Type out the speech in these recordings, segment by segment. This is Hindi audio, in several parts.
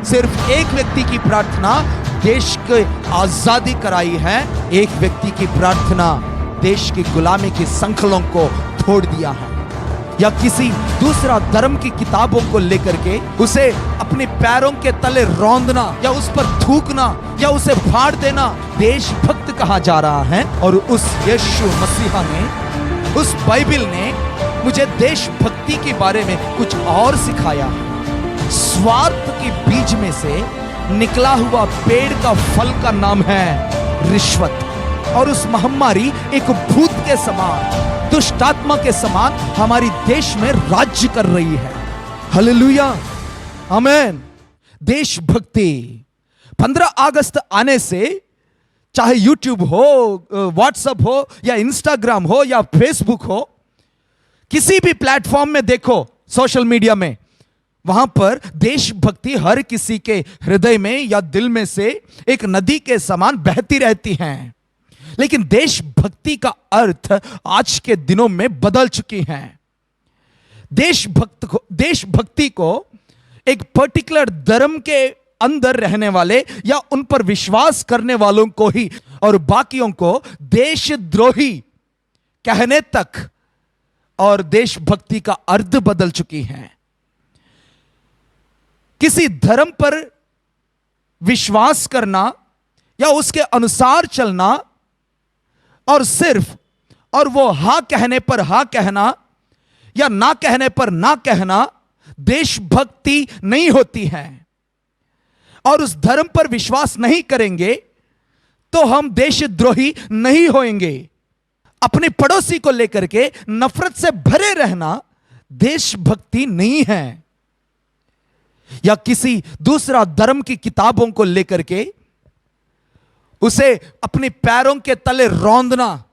सिर्फ एक व्यक्ति की प्रार्थना देश की आजादी कराई है। एक व्यक्ति की प्रार्थना देश की गुलामी की संखलों को तोड़ दिया है। या किसी दूसरा धर्म की किताबों को लेकर के उसे अपने पैरों के तले रौंदना या उस पर थूकना या उसे फाड़ देना देशभक्त कहा जा रहा है। और उस यीशु मसीहा ने, उस बाइबल ने मुझे देशभक्ति के बारे में कुछ और सिखाया। स्वार्थ के बीज में से निकला हुआ पेड़ का फल का नाम है रिश्वत। और उस महामारी एक भूत के समान, दुष्ट आत्मा के समान हमारी देश में राज्य कर रही है। हालेलुया, आमीन। देशभक्ति 15 अगस्त आने से चाहे यूट्यूब हो, व्हाट्सएप हो या इंस्टाग्राम हो या फेसबुक हो, किसी भी प्लेटफॉर्म में देखो, सोशल मीडिया में, वहां पर देशभक्ति हर किसी के हृदय में या दिल में से एक नदी के समान बहती रहती है। लेकिन देशभक्ति का अर्थ आज के दिनों में बदल चुकी है। देशभक्ति को एक पर्टिकुलर धर्म के अंदर रहने वाले या उन पर विश्वास करने वालों को ही और बाकियों को देशद्रोही कहने तक और देशभक्ति का अर्थ बदल चुकी है। किसी धर्म पर विश्वास करना या उसके अनुसार चलना और सिर्फ और वो हां कहने पर हां कहना या ना कहने पर ना कहना देशभक्ति नहीं होती है। और उस धर्म पर विश्वास नहीं करेंगे तो हम देशद्रोही नहीं होंगे। अपने पड़ोसी को लेकर के नफरत से भरे रहना देशभक्ति नहीं है। या किसी दूसरा धर्म की किताबों को लेकर के उसे अपने पैरों के तले रौंदना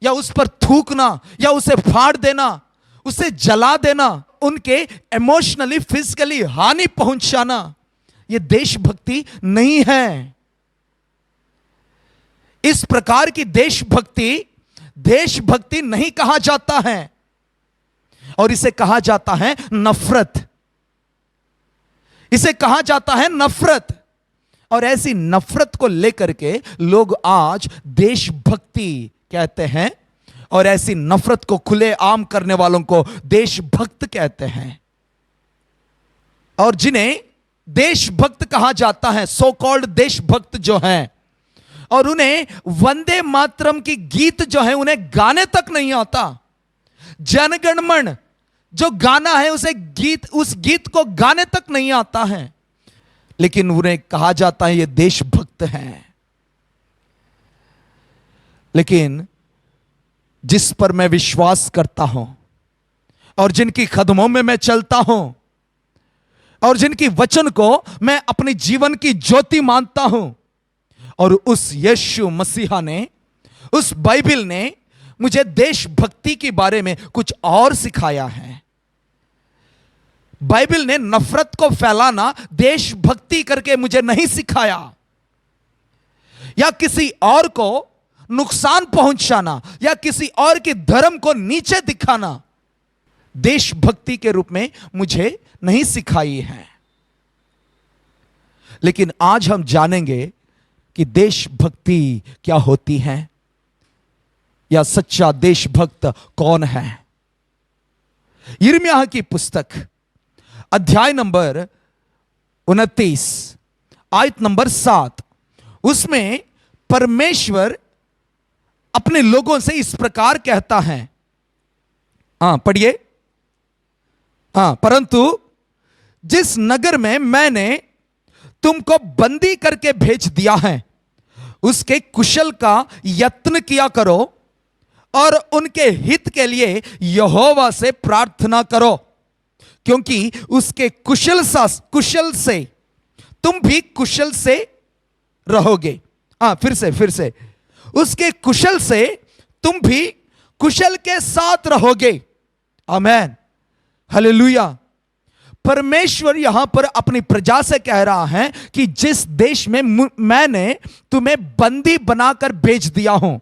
या उस पर थूकना या उसे फाड़ देना, उसे जला देना, उनके इमोशनली फिजिकली हानि पहुंचाना, यह देशभक्ति नहीं है। इस प्रकार की देशभक्ति नहीं कहा जाता है और इसे कहा जाता है नफरत। इसे कहा जाता है नफरत। और ऐसी नफरत को लेकर के लोग आज देशभक्ति कहते हैं और ऐसी नफरत को खुलेआम करने वालों को देशभक्त कहते हैं। और जिन्हें देशभक्त कहा जाता है, सो कॉल्ड देशभक्त जो हैं, और उन्हें वंदे मातरम की गीत जो है उन्हें गाने तक नहीं आता। जनगणमन जो गाना है उस गीत को गाने तक नहीं आता है, लेकिन उन्हें कहा जाता है ये देशभक्त हैं। लेकिन जिस पर मैं विश्वास करता हूं और जिनकी कदमों में मैं चलता हूं और जिनकी वचन को मैं अपने जीवन की ज्योति मानता हूं, और उस यीशु मसीहा ने, उस बाइबल ने मुझे देशभक्ति के बारे में कुछ और सिखाया है। बाइबल ने नफरत को फैलाना देशभक्ति करके मुझे नहीं सिखाया, या किसी और को नुकसान पहुंचाना या किसी और के धर्म को नीचे दिखाना देशभक्ति के रूप में मुझे नहीं सिखाई है। लेकिन आज हम जानेंगे कि देशभक्ति क्या होती है या सच्चा देशभक्त कौन है। यिर्मयाह की पुस्तक अध्याय नंबर 29 आयत नंबर 7, उसमें परमेश्वर अपने लोगों से इस प्रकार कहता है। पढ़िए। परंतु जिस नगर में मैंने तुमको बंदी करके भेज दिया है उसके कुशल का यत्न किया करो और उनके हित के लिए यहोवा से प्रार्थना करो, क्योंकि उसके कुशल से तुम भी कुशल से रहोगे। फिर से उसके कुशल से तुम भी कुशल के साथ रहोगे। आमीन, हालेलुया। परमेश्वर यहां पर अपनी प्रजा से कह रहा है कि जिस देश में मैंने तुम्हें बंदी बनाकर भेज दिया हूं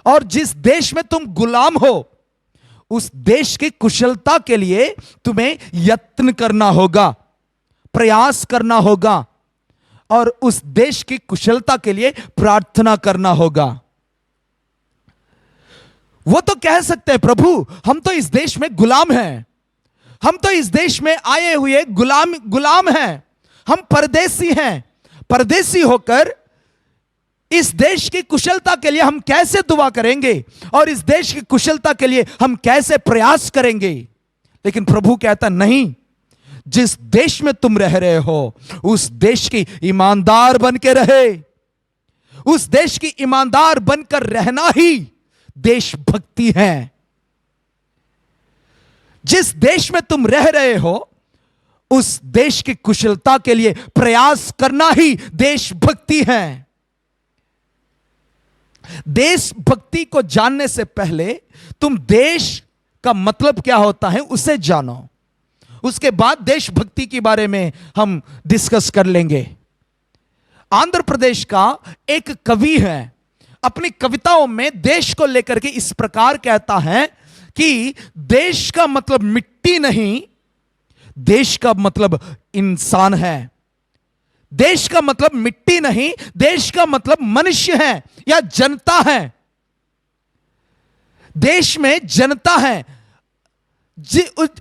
और जिस देश में तुम गुलाम हो, उस देश की कुशलता के लिए तुम्हें यत्न करना होगा। प्रयास करना होगा और उस देश की कुशलता के लिए प्रार्थना करना होगा। वो तो कह सकते हैं, प्रभु हम तो इस देश में गुलाम हैं, हम तो इस देश में आए हुए गुलाम हैं, हम परदेसी हैं। परदेसी होकर इस देश की कुशलता के लिए हम कैसे दुआ करेंगे और इस देश की कुशलता के लिए हम कैसे प्रयास करेंगे? लेकिन प्रभु कहता नहीं, जिस देश में तुम रह रहे हो उस देश की ईमानदार बन के रहे। उस देश की ईमानदार बनकर रहना ही देशभक्ति है। जिस देश में तुम रह रहे हो उस देश की कुशलता के लिए प्रयास करना ही देशभक्ति है। देशभक्ति को जानने से पहले तुम देश का मतलब क्या होता है उसे जानो, उसके बाद देशभक्ति के बारे में हम डिस्कस कर लेंगे। आंध्र प्रदेश का एक कवि है, अपनी कविताओं में देश को लेकर के इस प्रकार कहता है कि देश का मतलब मिट्टी नहीं, देश का मतलब इंसान है। देश का मतलब मिट्टी नहीं, देश का मतलब मनुष्य है या जनता है। देश में जनता है,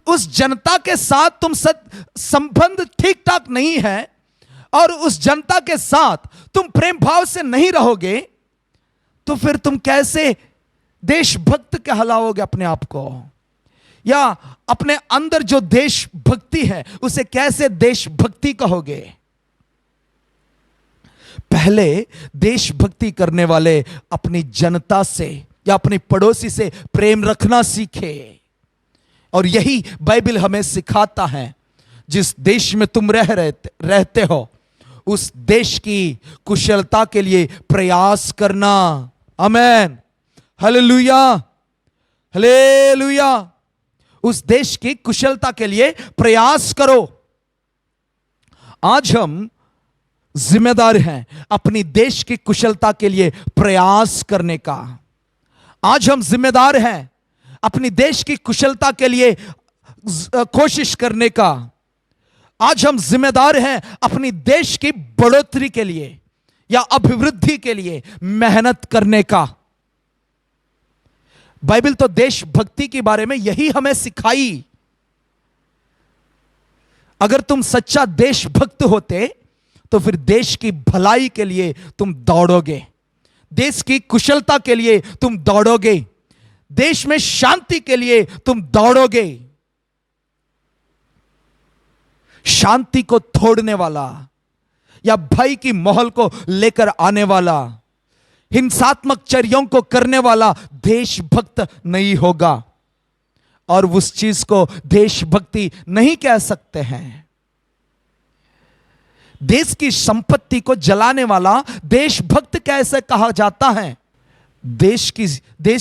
उस जनता के साथ तुम संबंध ठीक ठाक नहीं है और उस जनता के साथ तुम प्रेम भाव से नहीं रहोगे तो फिर तुम कैसे देशभक्त कहलाओगे अपने आप को? या अपने अंदर जो देशभक्ति है उसे कैसे देशभक्ति कहोगे? पहले देशभक्ति करने वाले अपनी जनता से या अपनी पड़ोसी से प्रेम रखना सीखे। और यही बाइबल हमें सिखाता है, जिस देश में तुम रहते हो उस देश की कुशलता के लिए प्रयास करना। आमेन, हालेलुया, हालेलुया। उस देश की कुशलता के लिए प्रयास करो। आज हम जिम्मेदार हैं अपनी देश की कुशलता के लिए प्रयास करने का। आज हम जिम्मेदार हैं अपनी देश की कुशलता के लिए कोशिश करने का। आज हम जिम्मेदार हैं अपनी देश की बढ़ोतरी के लिए या अभिवृद्धि के लिए मेहनत करने का। बाइबल तो देशभक्ति के बारे में यही हमें सिखाई। अगर तुम सच्चा देशभक्त होते तो फिर देश की भलाई के लिए तुम दौड़ोगे, देश की कुशलता के लिए तुम दौड़ोगे, देश में शांति के लिए तुम दौड़ोगे। शांति को तोड़ने वाला या भय की माहौल को लेकर आने वाला, हिंसात्मक चर्यों को करने वाला देशभक्त नहीं होगा और उस चीज को देशभक्ति नहीं कह सकते हैं। देश की संपत्ति को जलाने वाला देशभक्त कैसे कहा जाता है? देश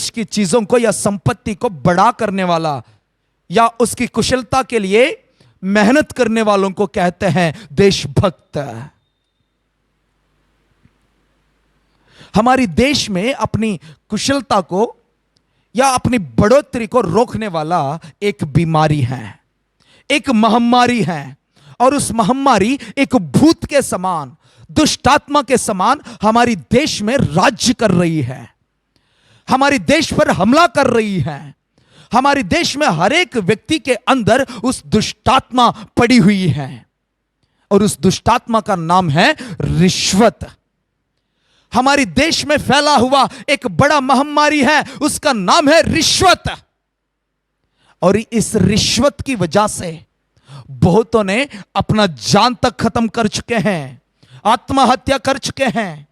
की चीजों को या संपत्ति को बड़ा करने वाला या उसकी कुशलता के लिए मेहनत करने वालों को कहते हैं देशभक्त। हमारी देश में अपनी कुशलता को या अपनी बढ़ोतरी को रोकने वाला एक बीमारी है, एक महामारी है। और उस महामारी एक भूत के समान, दुष्टात्मा के समान हमारी देश में राज्य कर रही है, हमारी देश पर हमला कर रही है। हमारे देश में हर एक व्यक्ति के अंदर उस दुष्टात्मा पड़ी हुई है और उस दुष्टात्मा का नाम है रिश्वत। हमारे देश में फैला हुआ एक बड़ा महामारी है, उसका नाम है रिश्वत। और इस रिश्वत की वजह से बहुतों ने अपना जान तक खत्म कर चुके हैं, आत्महत्या कर चुके हैं।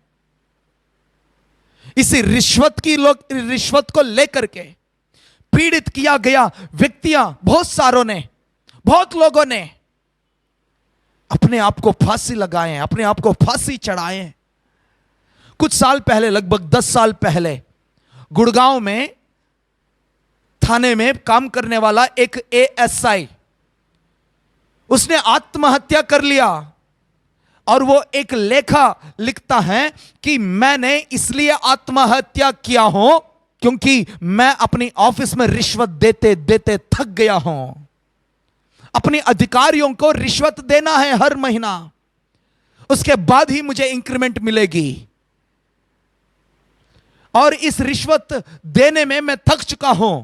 इसी रिश्वत को लेकर के पीड़ित किया गया व्यक्तियां बहुत लोगों ने अपने आप को फांसी लगाए, अपने आप को फांसी चढ़ाए। कुछ साल पहले, लगभग 10 साल पहले, गुड़गांव में थाने में काम करने वाला एक एएसआई, उसने आत्महत्या कर लिया। और वो एक लेखा लिखता है कि मैंने इसलिए आत्महत्या किया हूं क्योंकि मैं अपनी ऑफिस में रिश्वत देते देते थक गया हूं। अपने अधिकारियों को रिश्वत देना है हर महीना, उसके बाद ही मुझे इंक्रीमेंट मिलेगी। और इस रिश्वत देने में मैं थक चुका हूं।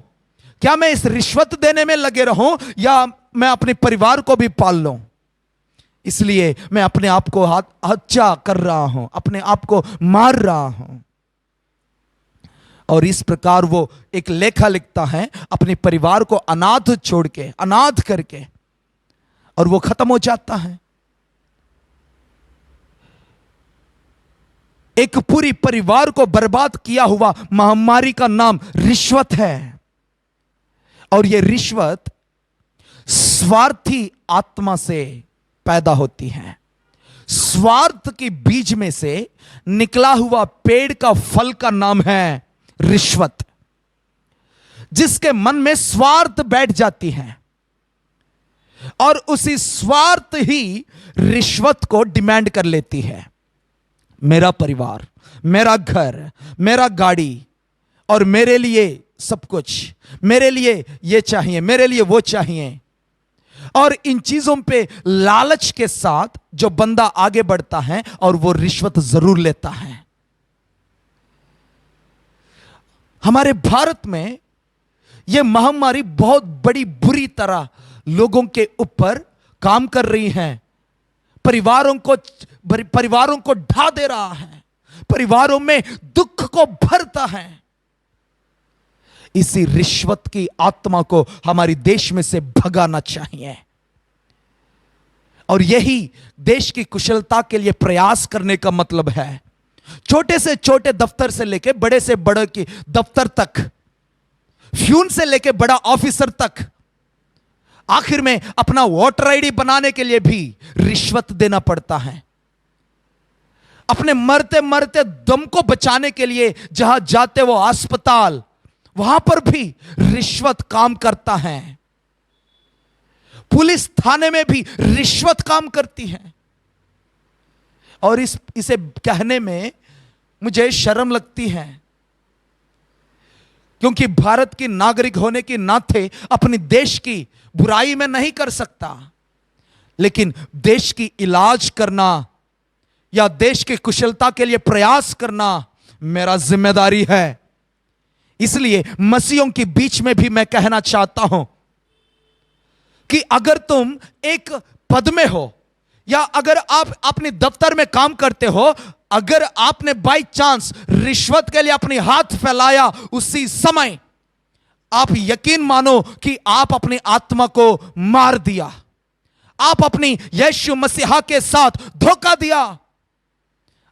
क्या मैं इस रिश्वत देने में लगे रहूं या मैं अपने परिवार को भी पाल लूं? इसलिए मैं अपने आप को हत्या कर रहा हूं, अपने आप को मार रहा हूं। और इस प्रकार वो एक लेखा लिखता है अपने परिवार को अनाथ छोड़ के, अनाथ करके, और वो खत्म हो जाता है। एक पूरी परिवार को बर्बाद किया हुआ महामारी का नाम रिश्वत है। और यह रिश्वत स्वार्थी आत्मा से पैदा होती है। स्वार्थ के बीज में से निकला हुआ पेड़ का फल का नाम है रिश्वत। जिसके मन में स्वार्थ बैठ जाती है और उसी स्वार्थ ही रिश्वत को डिमांड कर लेती है। मेरा परिवार, मेरा घर, मेरा गाड़ी और मेरे लिए सब कुछ, मेरे लिए ये चाहिए, मेरे लिए वो चाहिए। और इन चीजों पे लालच के साथ जो बंदा आगे बढ़ता है और वो रिश्वत जरूर लेता है। हमारे भारत में यह महामारी बहुत बड़ी बुरी तरह लोगों के ऊपर काम कर रही है। परिवारों को ढा दे रहा है, परिवारों में दुख को भरता है। इसी रिश्वत की आत्मा को हमारे देश में से भगाना चाहिए। और यही देश की कुशलता के लिए प्रयास करने का मतलब है। छोटे से छोटे दफ्तर से लेके बड़े से बड़े की दफ्तर तक, फ्यून से लेके बड़ा ऑफिसर तक, आखिर में अपना वोटर आईडी बनाने के लिए भी रिश्वत देना पड़ता है। अपने मरते मरते दम को बचाने के लिए जहां जाते वो अस्पताल, वहां पर भी रिश्वत काम करता है। पुलिस थाने में भी रिश्वत काम करती है। और इसे कहने में मुझे शर्म लगती है, क्योंकि भारत की नागरिक होने के नाते अपने देश की बुराई में नहीं कर सकता, लेकिन देश की इलाज करना या देश की कुशलता के लिए प्रयास करना मेरा जिम्मेदारी है। इसलिए मसीहों के बीच में भी मैं कहना चाहता हूं कि अगर तुम एक पद में हो या अगर आप अपने दफ्तर में काम करते हो, अगर आपने बाय चांस रिश्वत के लिए अपने हाथ फैलाया, उसी समय आप यकीन मानो कि आप अपनी आत्मा को मार दिया। आप अपनी यीशु मसीहा के साथ धोखा दिया।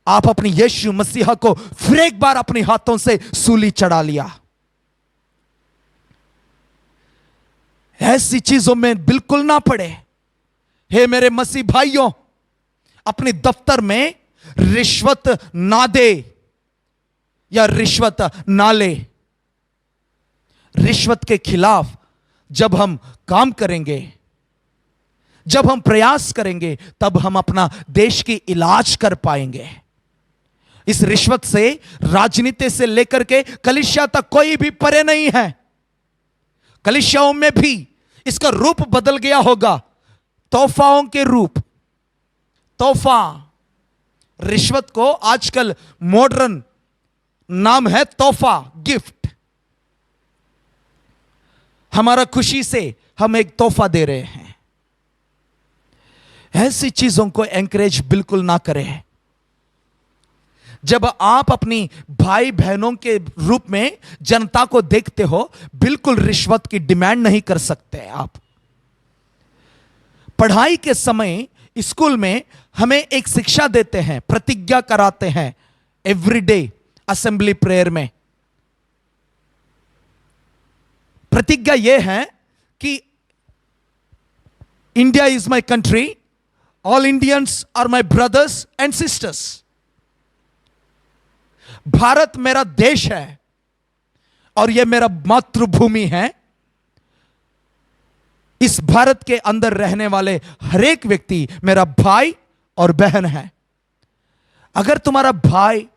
आप अपनी यीशु मसीहा को फिर एक बार अपने हाथों से सूली चढ़ा लिया। ऐसी चीजों में बिल्कुल ना पड़े। हे मेरे मसीह भाइयों, अपने दफ्तर में रिश्वत ना दे या रिश्वत ना ले। रिश्वत के खिलाफ जब हम काम करेंगे, जब हम प्रयास करेंगे, तब हम अपना देश की इलाज कर पाएंगे। इस रिश्वत से, राजनीति से लेकर के कलीसिया तक कोई भी परे नहीं है। कलीसियाओं में भी इसका रूप बदल गया होगा, तोहफाओं के रूप। तोहफा, रिश्वत को आजकल मॉडर्न नाम है तोहफा, गिफ्ट। हमारा खुशी से हम एक तोहफा दे रहे हैं। ऐसी चीजों को एनकरेज बिल्कुल ना करें। जब आप अपनी भाई बहनों के रूप में जनता को देखते हो, बिल्कुल रिश्वत की डिमांड नहीं कर सकते आप। पढ़ाई के समय स्कूल में हमें एक शिक्षा देते हैं, प्रतिज्ञा कराते हैं एवरीडे असेंबली प्रेयर में। प्रतिज्ञा यह है कि India is my country, all Indians are my brothers and sisters. Bharat मेरा देश है और यह मेरा मातृभूमि है। इस भारत के अंदर रहने वाले हर एक व्यक्ति मेरा भाई और बहन है। अगर तुम्हारा भाई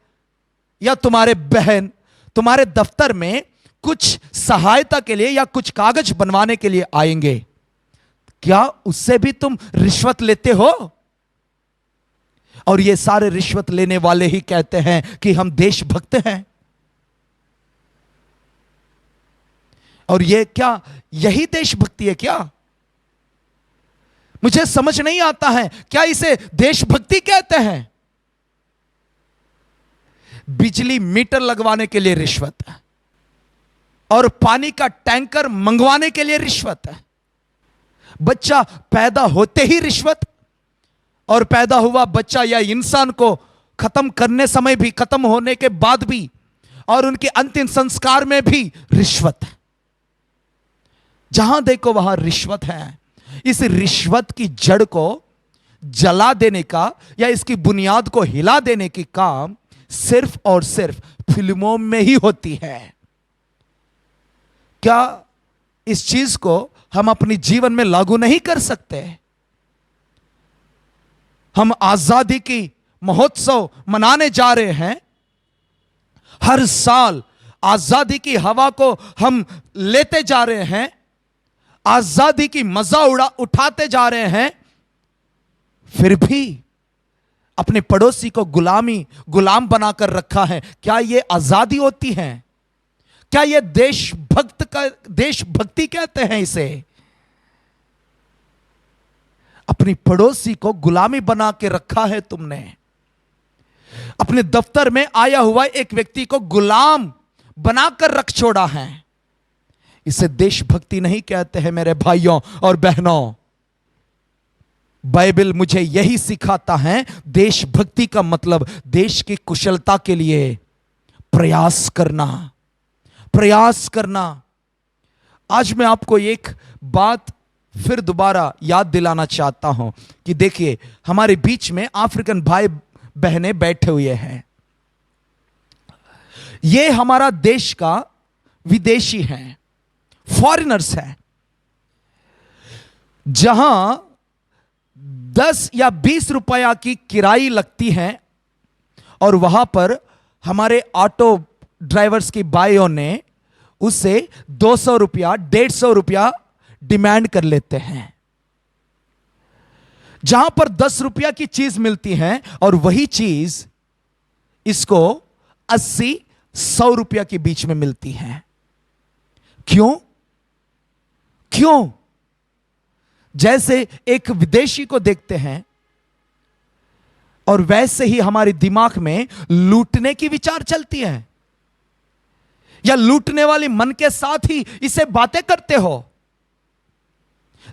या तुम्हारे बहन तुम्हारे दफ्तर में कुछ सहायता के लिए या कुछ कागज बनवाने के लिए आएंगे, क्या उससे भी तुम रिश्वत लेते हो? और ये सारे रिश्वत लेने वाले ही कहते हैं कि हम देशभक्त हैं। और ये क्या, यही देशभक्ति है क्या? मुझे समझ नहीं आता है, क्या इसे देशभक्ति कहते हैं? बिजली मीटर लगवाने के लिए रिश्वत है, और पानी का टैंकर मंगवाने के लिए रिश्वत है। बच्चा पैदा होते ही रिश्वत, और पैदा हुआ बच्चा या इंसान को खत्म करने समय भी, खत्म होने के बाद भी, और उनके अंतिम संस्कार में भी रिश्वत है। जहां देखो वहां रिश्वत है। इस रिश्वत की जड़ को जला देने का या इसकी बुनियाद को हिला देने की काम सिर्फ और सिर्फ फिल्मों में ही होती है। क्या इस चीज को हम अपनी जीवन में लागू नहीं कर सकते? हम आजादी की महोत्सव मनाने जा रहे हैं। हर साल आजादी की हवा को हम लेते जा रहे हैं, आजादी की मजा उठाते जा रहे हैं, फिर भी अपने पड़ोसी को गुलाम बनाकर रखा है। क्या यह आजादी होती है? क्या यह देशभक्ति कहते हैं इसे? अपनी पड़ोसी को गुलामी बना के रखा है तुमने। अपने दफ्तर में आया हुआ एक व्यक्ति को गुलाम बनाकर रख छोड़ा है। इसे देशभक्ति नहीं कहते हैं मेरे भाइयों और बहनों। बाइबल मुझे यही सिखाता है, देशभक्ति का मतलब देश की कुशलता के लिए प्रयास करना। आज मैं आपको एक बात फिर दोबारा याद दिलाना चाहता हूं कि देखिए, हमारे बीच में अफ्रीकन भाई बहनें बैठे हुए हैं। ये हमारा देश का विदेशी हैं, फॉरेनर्स हैं। जहां 10 या 20 रुपया की किराई लगती है, और वहां पर हमारे ऑटो ड्राइवर्स की भाइयों ने उससे 200 रुपया 150 रुपया डिमांड कर लेते हैं। जहां पर 10 रुपया की चीज मिलती है और वही चीज इसको 80-100 रुपया के बीच में मिलती है। क्यों? जैसे एक विदेशी को देखते हैं और वैसे ही हमारे दिमाग में लूटने की विचार चलती है, या लूटने वाली मन के साथ ही इसे बातें करते हो।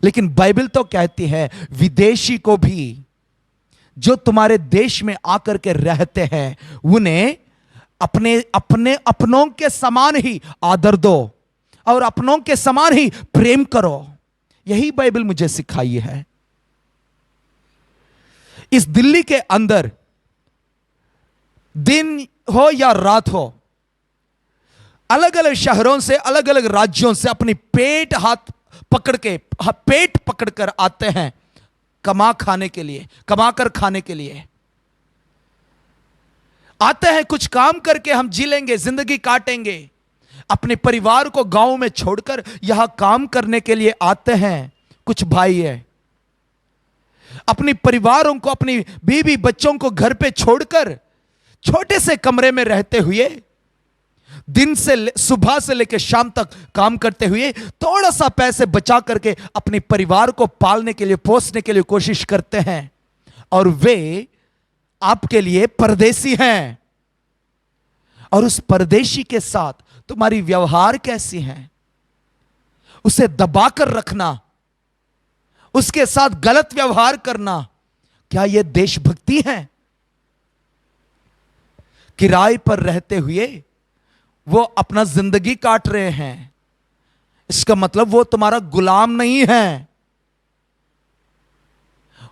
लेकिन बाइबल तो कहती है, विदेशी को भी, जो तुम्हारे देश में आकर के रहते हैं, उन्हें अपनों के समान ही आदर दो और अपनों के समान ही प्रेम करो। यही बाइबल मुझे सिखाई है। इस दिल्ली के अंदर दिन हो या रात हो, अलग अलग शहरों से, अलग अलग राज्यों से अपनी पेट पकड़कर आते हैं कमा कर खाने के लिए आते हैं। कुछ काम करके हम जी लेंगे, जिंदगी काटेंगे। अपने परिवार को गांव में छोड़कर यहां काम करने के लिए आते हैं। कुछ भाई है, अपने परिवारों को, अपनी बीवी बच्चों को घर पे छोड़कर छोटे से कमरे में रहते हुए, दिन से सुबह से लेकर शाम तक काम करते हुए, थोड़ा सा पैसे बचा करके अपने परिवार को पालने के लिए, पोसने के लिए कोशिश करते हैं। और वे आपके लिए परदेसी हैं। और उस परदेशी के साथ तुम्हारी व्यवहार कैसी है? उसे दबाकर रखना, उसके साथ गलत व्यवहार करना, क्या यह देशभक्ति है? किराए पर रहते हुए वो अपना जिंदगी काट रहे हैं, इसका मतलब वो तुम्हारा गुलाम नहीं है।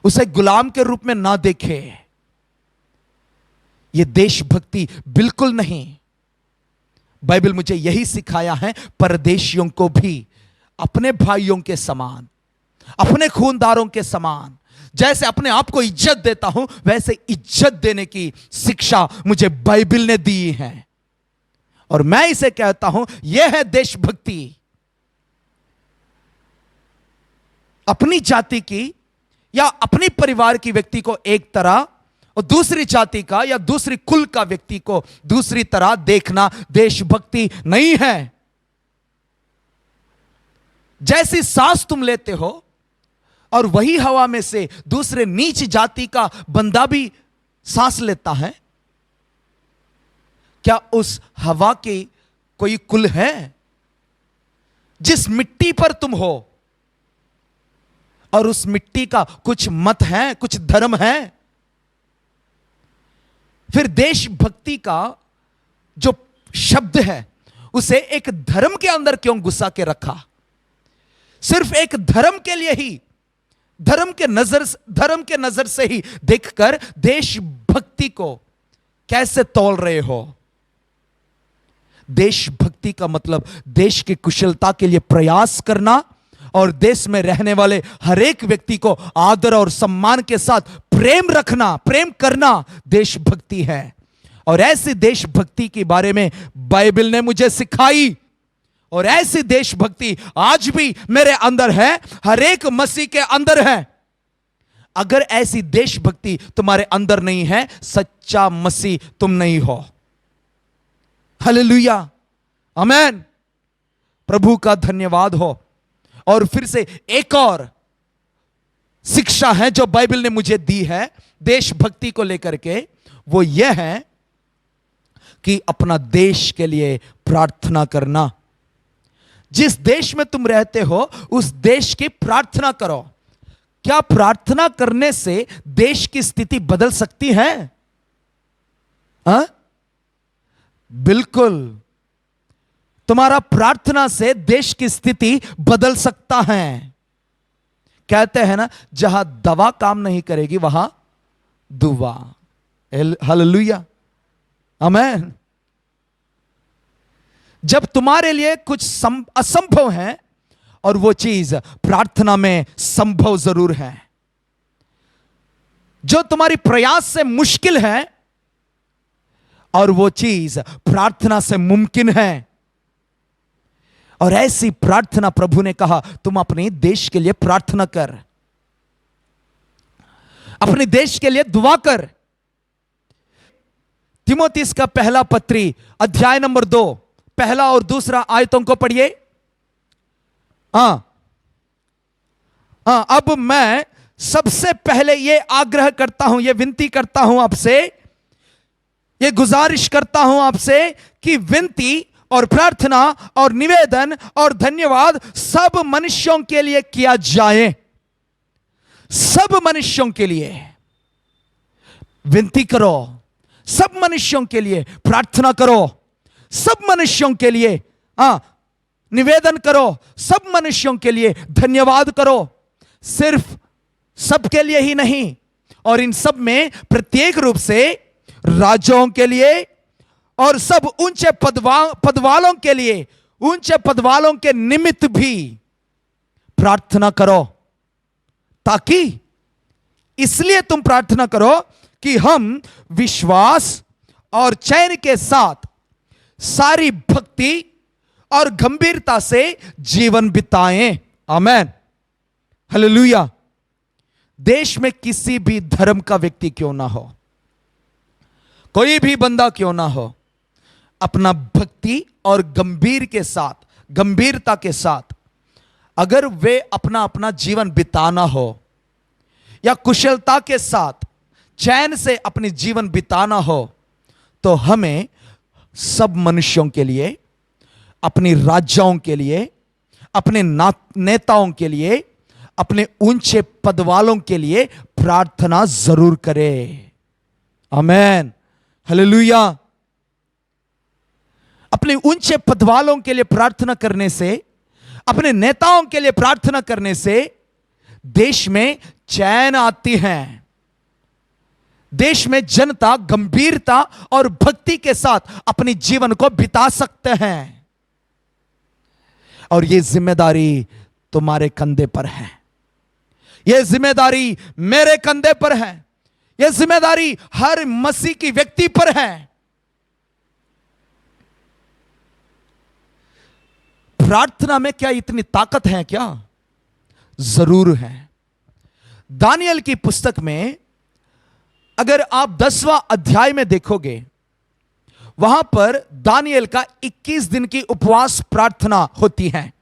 उसे गुलाम के रूप में ना देखे। ये देशभक्ति बिल्कुल नहीं। बाइबल मुझे यही सिखाया है, परदेशियों को भी अपने भाइयों के समान, अपने खूनदारों के समान, जैसे अपने आप को इज्जत देता हूं, वैसे इज्जत देने की शिक्षा मुझे बाइबल ने दी है। और मैं इसे कहता हूं, यह है देशभक्ति। अपनी जाति की या अपनी परिवार की व्यक्ति को एक तरह और दूसरी जाति का या दूसरी कुल का व्यक्ति को दूसरी तरह देखना देशभक्ति नहीं है। जैसी सांस तुम लेते हो और वही हवा में से दूसरे नीच जाति का बंदा भी सांस लेता है, क्या उस हवा की कोई कुल है? जिस मिट्टी पर तुम हो और उस मिट्टी का कुछ मत है, कुछ धर्म है, फिर देशभक्ति का जो शब्द है उसे एक धर्म के अंदर क्यों घुसा के रखा? सिर्फ एक धर्म के लिए ही, धर्म के नजर से ही देखकर देशभक्ति को कैसे तौल रहे हो? देशभक्ति का मतलब देश की कुशलता के लिए प्रयास करना और देश में रहने वाले हर एक व्यक्ति को आदर और सम्मान के साथ प्रेम रखना, प्रेम करना देशभक्ति है। और ऐसी देशभक्ति के बारे में बाइबल ने मुझे सिखाई और ऐसी देशभक्ति आज भी मेरे अंदर है, हर एक मसीह के अंदर है। अगर ऐसी देशभक्ति तुम्हारे अंदर नहीं है, सच्चा मसीह तुम नहीं हो। हालेलुया, आमेन। प्रभु का धन्यवाद हो। और फिर से एक और शिक्षा है जो बाइबल ने मुझे दी है देशभक्ति को लेकर के, वो यह है कि अपना देश के लिए प्रार्थना करना। जिस देश में तुम रहते हो उस देश की प्रार्थना करो। क्या प्रार्थना करने से देश की स्थिति बदल सकती है? बिल्कुल, तुम्हारा प्रार्थना से देश की स्थिति बदल सकता है। कहते हैं ना, जहां दवा काम नहीं करेगी वहां दुआ। हालेलुया, आमेन। जब तुम्हारे लिए कुछ असंभव है और वो चीज प्रार्थना में संभव जरूर है, जो तुम्हारी प्रयास से मुश्किल है और वो चीज प्रार्थना से मुमकिन है। और ऐसी प्रार्थना प्रभु ने कहा तुम अपने देश के लिए प्रार्थना कर, अपने देश के लिए दुआ कर। तिमोथी का पहला पत्री अध्याय नंबर 2 पहला और दूसरा आयतों को पढ़िए। अब मैं सबसे पहले यह आग्रह करता हूं, यह विनती करता हूं आपसे, यह गुजारिश करता हूं आपसे कि विनती और प्रार्थना और निवेदन और धन्यवाद सब मनुष्यों के लिए किया जाए। सब मनुष्यों के लिए विनती करो, सब मनुष्यों के लिए प्रार्थना करो, सब मनुष्यों के लिए निवेदन करो, सब मनुष्यों के लिए धन्यवाद करो। सिर्फ सबके लिए ही नहीं, और इन सब में प्रत्येक रूप से राजाओं के लिए और सब ऊंचे पद वालों के लिए, ऊंचे पद वालों के निमित्त भी प्रार्थना करो। ताकि इसलिए तुम प्रार्थना करो कि हम विश्वास और चैन के साथ सारी भक्ति और गंभीरता से जीवन बिताएं। आमेन, हालेलुया। देश में किसी भी धर्म का व्यक्ति क्यों ना हो, कोई भी बंदा क्यों ना हो, अपना भक्ति और गंभीरता के साथ अगर वे अपना अपना जीवन बिताना हो या कुशलता के साथ चैन से अपनी जीवन बिताना हो, तो हमें सब मनुष्यों के लिए, अपनी राज्यों के लिए, अपने नेताओं के लिए, अपने ऊंचे पद वालों के लिए प्रार्थना जरूर करें। आमेन, हालेलुया। अपने ऊंचे पद वालों के लिए प्रार्थना करने से, अपने नेताओं के लिए प्रार्थना करने से देश में चैन आती है। देश में जनता गंभीरता और भक्ति के साथ अपने जीवन को बिता सकते हैं। और यह जिम्मेदारी तुम्हारे कंधे पर है, यह जिम्मेदारी मेरे कंधे पर है, यह जिम्मेदारी हर मसीह की व्यक्ति पर है। प्रार्थना में क्या इतनी ताकत है क्या? जरूर है। दानियल की पुस्तक में अगर आप 10वां अध्याय में देखोगे, वहां पर दानियल का 21 दिन की उपवास प्रार्थना होती है।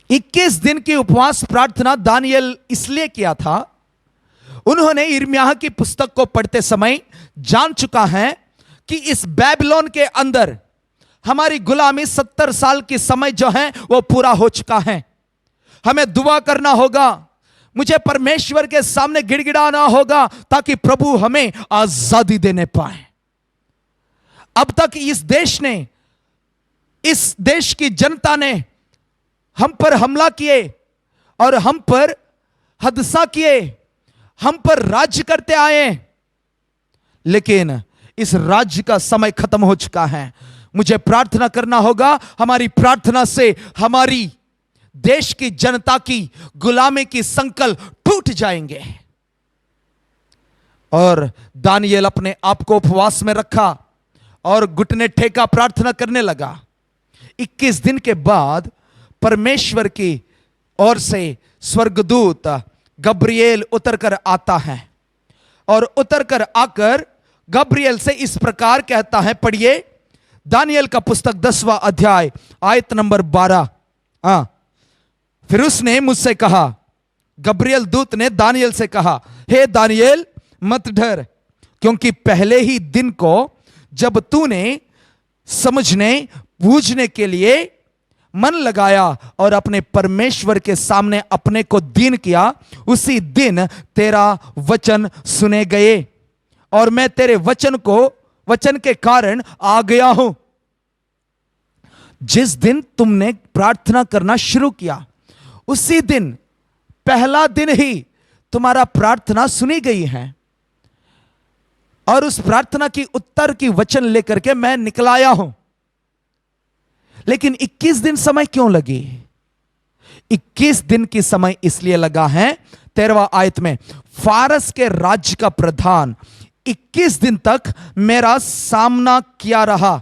21 दिन की उपवास प्रार्थना दानियल इसलिए किया था, उन्होंने यिर्मयाह की पुस्तक को पढ़ते समय जान चुका है कि इस बैबिलोन के अंदर हमारी गुलामी 70 साल की समय जो है वो पूरा हो चुका है। हमें दुआ करना होगा, मुझे परमेश्वर के सामने गिड़गिड़ाना होगा ताकि प्रभु हमें आजादी देने पाए। अब तक इस देश की जनता ने हम पर हमला किए और हम पर हदसा किए, हम पर राज्य करते आए, लेकिन इस राज्य का समय खत्म हो चुका है। मुझे प्रार्थना करना होगा, हमारी प्रार्थना से हमारी देश की जनता की गुलामी की संकल टूट जाएंगे। और दानियल अपने आप को उपवास में रखा और घुटने टेका प्रार्थना करने लगा। 21 दिन के बाद परमेश्वर की ओर से स्वर्गदूत गब्रिएल उतरकर आता है और उतरकर आकर गब्रिएल से इस प्रकार कहता है, पढ़िए दानियल का पुस्तक 10वां अध्याय आयत नंबर 12। फिर उसने मुझसे कहा, गब्रिएल दूत ने दानियल से कहा, हे दानियल मत डर, क्योंकि पहले ही दिन को जब तूने समझने बूझने के लिए मन लगाया और अपने परमेश्वर के सामने अपने को दीन किया, उसी दिन तेरा वचन सुने गए और मैं तेरे वचन के कारण आ गया हूं। जिस दिन तुमने प्रार्थना करना शुरू किया, उसी दिन पहला दिन ही तुम्हारा प्रार्थना सुनी गई है और उस प्रार्थना की उत्तर की वचन लेकर के मैं निकल आया हूं। लेकिन 21 दिन समय क्यों लगी? 21 दिन की समय इसलिए लगा है, 13वां आयत में, फारस के राज्य का प्रधान 21 दिन तक मेरा सामना किया रहा,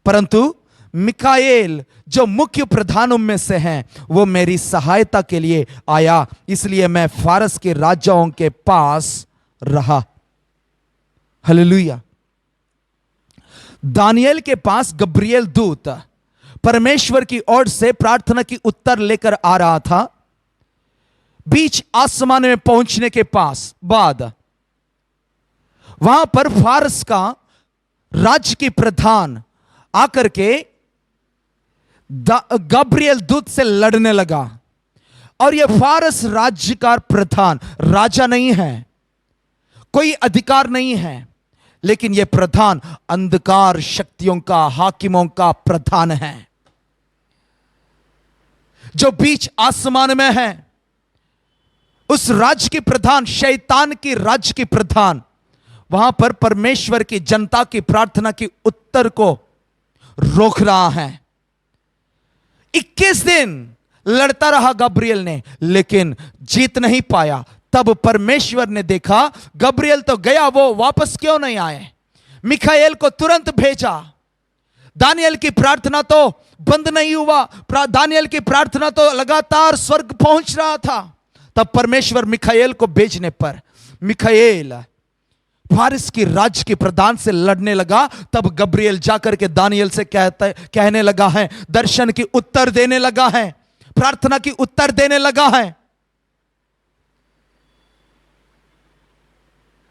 परंतु मिकाएल जो मुख्य प्रधानों में से हैं, वो मेरी सहायता के लिए आया, इसलिए मैं फारस के राजाओं के पास रहा। हालेलुया। दानियल के पास गब्रिएल दूत परमेश्वर की ओर से प्रार्थना की उत्तर लेकर आ रहा था। बीच आसमान में पहुंचने के बाद वहां पर फारस का राज्य की प्रधान आकर के गब्रिएल दूत से लड़ने लगा। और यह फारस राज्य का प्रधान राजा नहीं है, कोई अधिकार नहीं है, लेकिन यह प्रधान अंधकार शक्तियों का, हाकिमों का प्रधान है, जो बीच आसमान में है। उस राज्य के प्रधान, शैतान की राज्य के प्रधान, वहां पर परमेश्वर की जनता की प्रार्थना की उत्तर को रोक रहा है। 21 दिन लड़ता रहा गब्रिएल ने, लेकिन जीत नहीं पाया। तब परमेश्वर ने देखा गब्रिएल तो गया, वो वापस क्यों नहीं आए? मिखाएल को तुरंत भेजा। दानियल की प्रार्थना तो बंद नहीं हुआ, दानियल की प्रार्थना तो लगातार स्वर्ग पहुंच रहा था। तब परमेश्वर मिखाएल को भेजने पर मिखाएल फारिस की राज्य के प्रधान से लड़ने लगा। तब गब्रिएल जाकर के दानियल से कहने लगा है, दर्शन की उत्तर देने लगा है, प्रार्थना की उत्तर देने लगा है।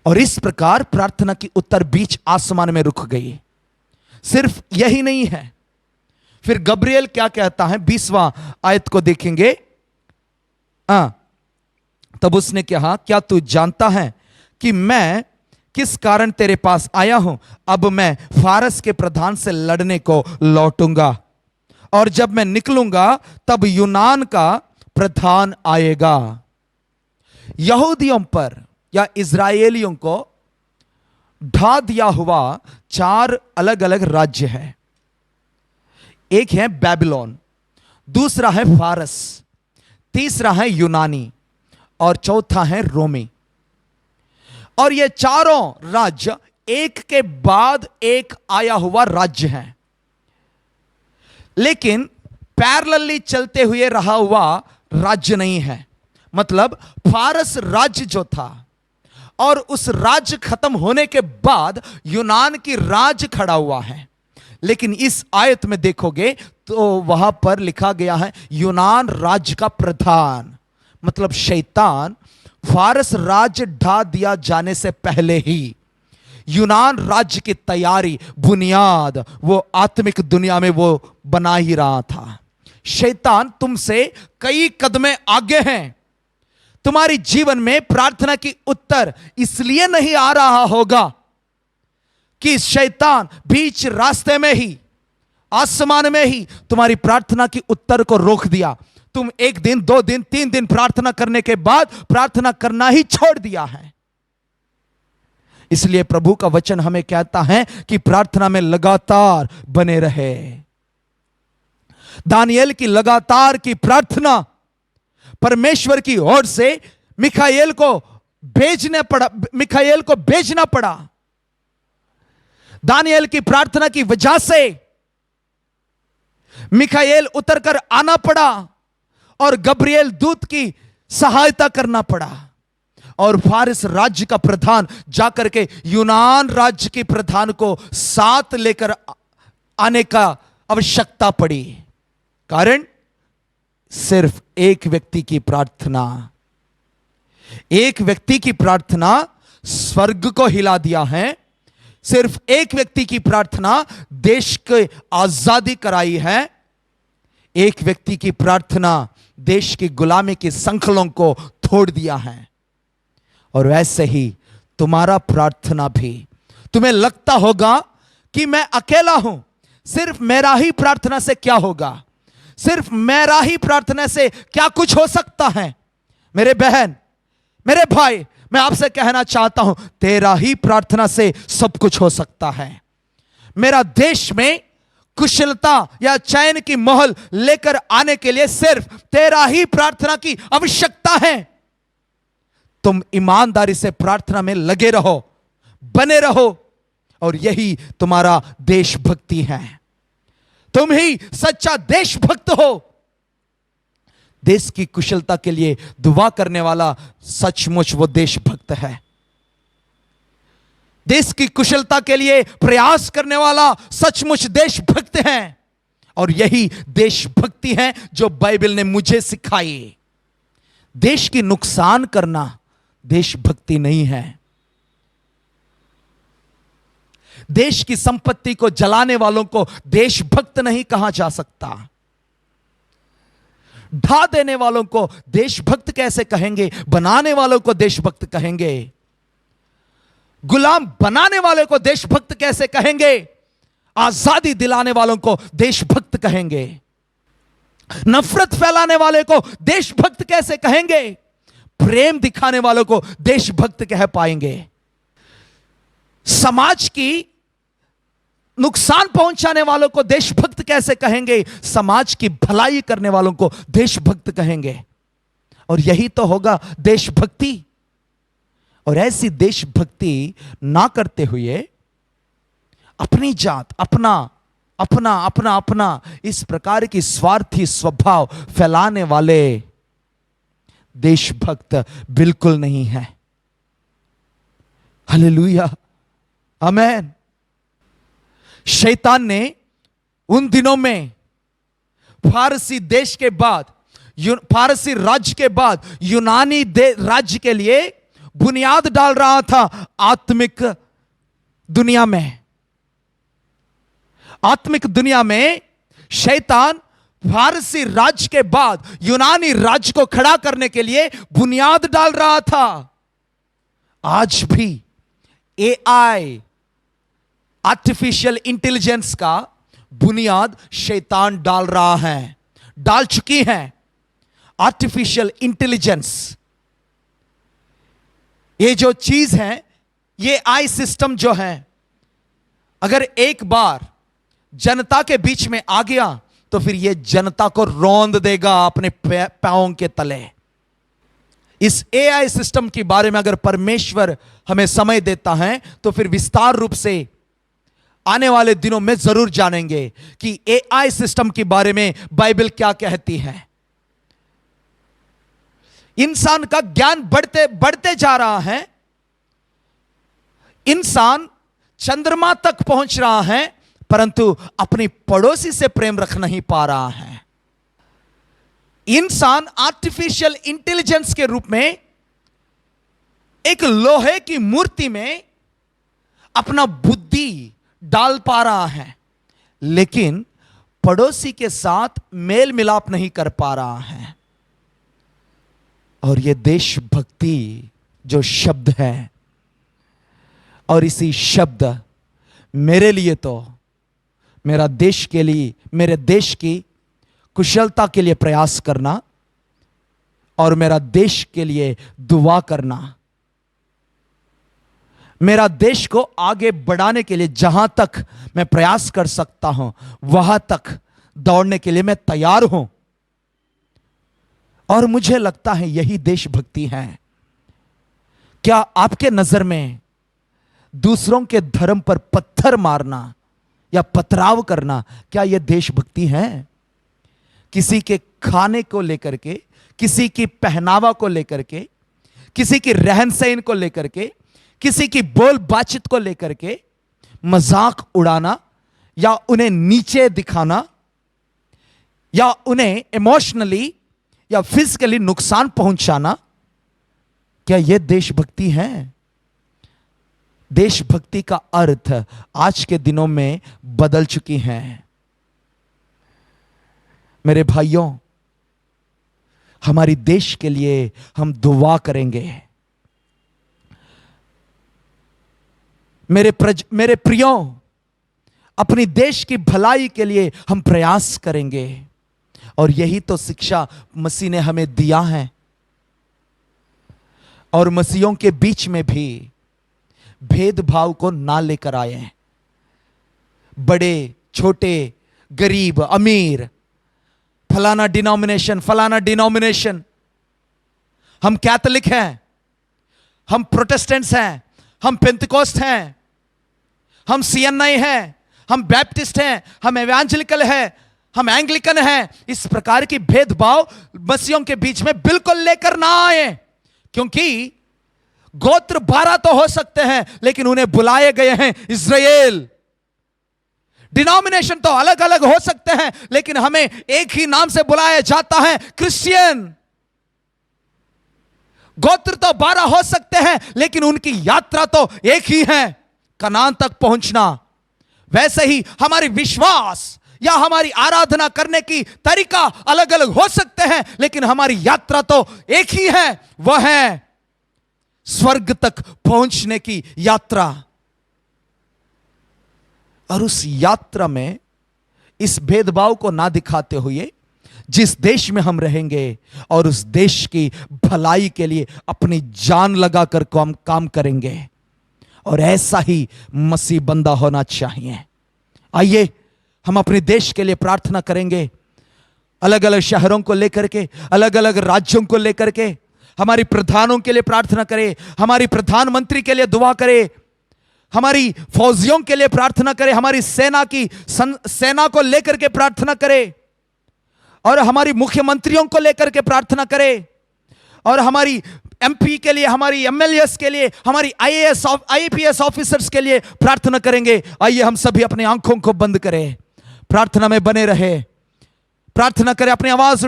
और इस प्रकार प्रार्थना की उत्तर बीच आसमान में रुक गई। सिर्फ यही नहीं है, फिर गब्रिएल क्या कहता है, 20वां आयत को देखेंगे। तब उसने कहा, क्या तू जानता है कि मैं किस कारण तेरे पास आया हूं? अब मैं फारस के प्रधान से लड़ने को लौटूंगा, और जब मैं निकलूंगा तब यूनान का प्रधान आएगा। यहूदियों पर या इजरायलियों को ढा दिया हुआ 4 अलग अलग राज्य है। एक है बैबिलोन, दूसरा है फारस, तीसरा है यूनानी और चौथा है रोमी। और ये चारों राज्य एक के बाद एक आया हुआ राज्य है। लेकिन पैरेलली चलते हुए रहा हुआ राज्य नहीं है। मतलब फारस राज्य जो था और उस राज्य खत्म होने के बाद यूनान की राज्य खड़ा हुआ है। लेकिन इस आयत में देखोगे तो वहां पर लिखा गया है यूनान राज्य का प्रधान। मतलब शैतान फारस राज्य ढा दिया जाने से पहले ही यूनान राज्य की तैयारी, बुनियाद वो आत्मिक दुनिया में वो बना ही रहा था। शैतान तुमसे कई कदमें आगे हैं। तुम्हारी जीवन में प्रार्थना की उत्तर इसलिए नहीं आ रहा होगा कि शैतान बीच रास्ते में ही, आसमान में ही तुम्हारी प्रार्थना की उत्तर को रोक दिया। तुम 1 दिन, 2 दिन, 3 दिन प्रार्थना करने के बाद प्रार्थना करना ही छोड़ दिया है। इसलिए प्रभु का वचन हमें कहता है कि प्रार्थना में लगातार बने रहे। दानियेल की लगातार की प्रार्थना परमेश्वर की ओर से मिखाएल को भेजना पड़ा। दानियेल की प्रार्थना की वजह से मिखाएल उतरकर आना पड़ा और गब्रिएल दूत की सहायता करना पड़ा। और फारिस राज्य का प्रधान जाकर के यूनान राज्य के प्रधान को साथ लेकर आने का आवश्यकता पड़ी। कारण सिर्फ एक व्यक्ति की प्रार्थना, एक व्यक्ति की प्रार्थना स्वर्ग को हिला दिया है। सिर्फ एक व्यक्ति की प्रार्थना देश की आजादी कराई है। एक व्यक्ति की प्रार्थना देश की गुलामी के संखलों को तोड़ दिया है। और वैसे ही तुम्हारा प्रार्थना भी, तुम्हें लगता होगा कि मैं अकेला हूं, सिर्फ मेरा ही प्रार्थना से क्या होगा, सिर्फ मेरा ही प्रार्थना से क्या कुछ हो सकता है। मेरे बहन, मेरे भाई, मैं आपसे कहना चाहता हूं तेरा ही प्रार्थना से सब कुछ हो सकता है। मेरा देश में कुशलता या चैन की मोहर लेकर आने के लिए सिर्फ तेरा ही प्रार्थना की आवश्यकता है। तुम ईमानदारी से प्रार्थना में लगे रहो, बने रहो, और यही तुम्हारा देशभक्ति है। तुम ही सच्चा देशभक्त हो। देश की कुशलता के लिए दुआ करने वाला सचमुच वो देशभक्त है। देश की कुशलता के लिए प्रयास करने वाला सचमुच देशभक्त है। और यही देशभक्ति है जो बाइबल ने मुझे सिखाई। देश की नुकसान करना देशभक्ति नहीं है। देश की संपत्ति को जलाने वालों को देशभक्त नहीं कहा जा सकता। ढा देने वालों को देशभक्त कैसे कहेंगे? बनाने वालों को देशभक्त कहेंगे। गुलाम बनाने वाले को देशभक्त कैसे कहेंगे? आजादी दिलाने वालों को देशभक्त कहेंगे। नफरत फैलाने वाले को देशभक्त कैसे कहेंगे? प्रेम दिखाने वालों को देशभक्त कह पाएंगे। समाज की नुकसान पहुंचाने वालों को देशभक्त कैसे कहेंगे? समाज की भलाई करने वालों को देशभक्त कहेंगे। और यही तो होगा देशभक्ति। और ऐसी देशभक्ति ना करते हुए अपनी जात, अपना अपना अपना अपना इस प्रकार की स्वार्थी स्वभाव फैलाने वाले देशभक्त बिल्कुल नहीं है। हालेलुया, आमेन। शैतान ने उन दिनों में फारसी देश के बाद, फारसी राज्य के बाद यूनानी राज्य के लिए बुनियाद डाल रहा था। आत्मिक दुनिया में, आत्मिक दुनिया में शैतान फारसी राज्य के बाद यूनानी राज्य को खड़ा करने के लिए बुनियाद डाल रहा था। आज भी एआई, आर्टिफिशियल इंटेलिजेंस का बुनियाद शैतान डाल रहा है, डाल चुकी है। आर्टिफिशियल इंटेलिजेंस ये जो चीज है, ये आई सिस्टम जो है, अगर एक बार जनता के बीच में आ गया तो फिर ये जनता को रौंद देगा अपने पांवों के तले। इस एआई सिस्टम के बारे में अगर परमेश्वर हमें समय देता है तो फिर विस्तार रूप से आने वाले दिनों में जरूर जानेंगे कि एआई सिस्टम के बारे में बाइबल क्या कहती है। इंसान का ज्ञान बढ़ते बढ़ते जा रहा है। इंसान चंद्रमा तक पहुंच रहा है, परंतु अपनी पड़ोसी से प्रेम रख नहीं पा रहा है। इंसान आर्टिफिशियल इंटेलिजेंस के रूप में एक लोहे की मूर्ति में अपना बुद्धि डाल पा रहा है, लेकिन पड़ोसी के साथ मेल मिलाप नहीं कर पा रहा है। और यह देशभक्ति जो शब्द है, और इसी शब्द मेरे लिए तो मेरा देश के लिए, मेरे देश की कुशलता के लिए प्रयास करना और मेरा देश के लिए दुआ करना, मेरा देश को आगे बढ़ाने के लिए जहां तक मैं प्रयास कर सकता हूं वहां तक दौड़ने के लिए मैं तैयार हूं। और मुझे लगता है यही देशभक्ति है। क्या आपके नजर में दूसरों के धर्म पर पत्थर मारना या पथराव करना, क्या यह देशभक्ति है? किसी के खाने को लेकर के, किसी की पहनावा को लेकर के, किसी की रहन सहन को लेकर के, किसी की बोल बातचीत को लेकर के मजाक उड़ाना या उन्हें नीचे दिखाना या उन्हें इमोशनली या फिजिकली नुकसान पहुंचाना, क्या यह देशभक्ति है? देशभक्ति का अर्थ आज के दिनों में बदल चुकी है। मेरे भाइयों, हमारी देश के लिए हम दुआ करेंगे। मेरे प्रियो, अपनी देश की भलाई के लिए हम प्रयास करेंगे। और यही तो शिक्षा मसीह ने हमें दिया है। और मसीहों के बीच में भी भेदभाव को ना लेकर आए हैं। बड़े छोटे, गरीब अमीर, फलाना डिनोमिनेशन, हम कैथोलिक हैं, हम प्रोटेस्टेंट्स हैं, हम पेंतिकोस्त हैं, हम सीएनआई हैं, हम बैप्टिस्ट हैं, हम एवेंजेलिकल हैं, हम एंग्लिकन हैं। इस प्रकार की भेदभाव मसीहों के बीच में बिल्कुल लेकर ना आए, क्योंकि गोत्र 12 तो हो सकते हैं, लेकिन उन्हें बुलाए गए हैं इज़राइल। डिनोमिनेशन तो अलग अलग हो सकते हैं, लेकिन हमें एक ही नाम से बुलाया जाता है, क्रिश्चियन। गोत्र तो 12 हो सकते हैं, लेकिन उनकी यात्रा तो एक ही है, कनान तक पहुंचना। वैसे ही हमारी विश्वास या हमारी आराधना करने की तरीका अलग अलग हो सकते हैं, लेकिन हमारी यात्रा तो एक ही है, वह है स्वर्ग तक पहुंचने की यात्रा। और उस यात्रा में इस भेदभाव को ना दिखाते हुए जिस देश में हम रहेंगे और उस देश की भलाई के लिए अपनी जान लगाकर काम करेंगे। और ऐसा ही मसीह बंदा होना चाहिए। आइए हम अपने देश के लिए प्रार्थना करेंगे। अलग अलग शहरों को लेकर के, अलग अलग राज्यों को लेकर के हमारी प्रधानों के लिए प्रार्थना करें, हमारी प्रधानमंत्री के लिए दुआ करें, हमारी फौजियों के लिए प्रार्थना करें, हमारी सेना को लेकर के प्रार्थना करें, और हमारी मुख्यमंत्रियों को लेकर के प्रार्थना करें, और हमारी एमपी के लिए, हमारी एमएलएस के लिए, हमारी आईएएस आईपीएस ऑफिसर्स के लिए प्रार्थना करेंगे। आइए हम सभी अपनी आंखों को बंद करें, प्रार्थना में बने रहे, प्रार्थना करें अपनी आवाज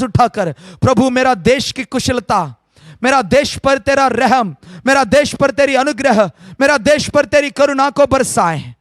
उठाकर। प्रभु, मेरा देश की कुशलता, मेरा देश पर तेरा रहम, मेरा देश पर तेरी अनुग्रह, मेरा देश पर तेरी करुणा को बरसाएं।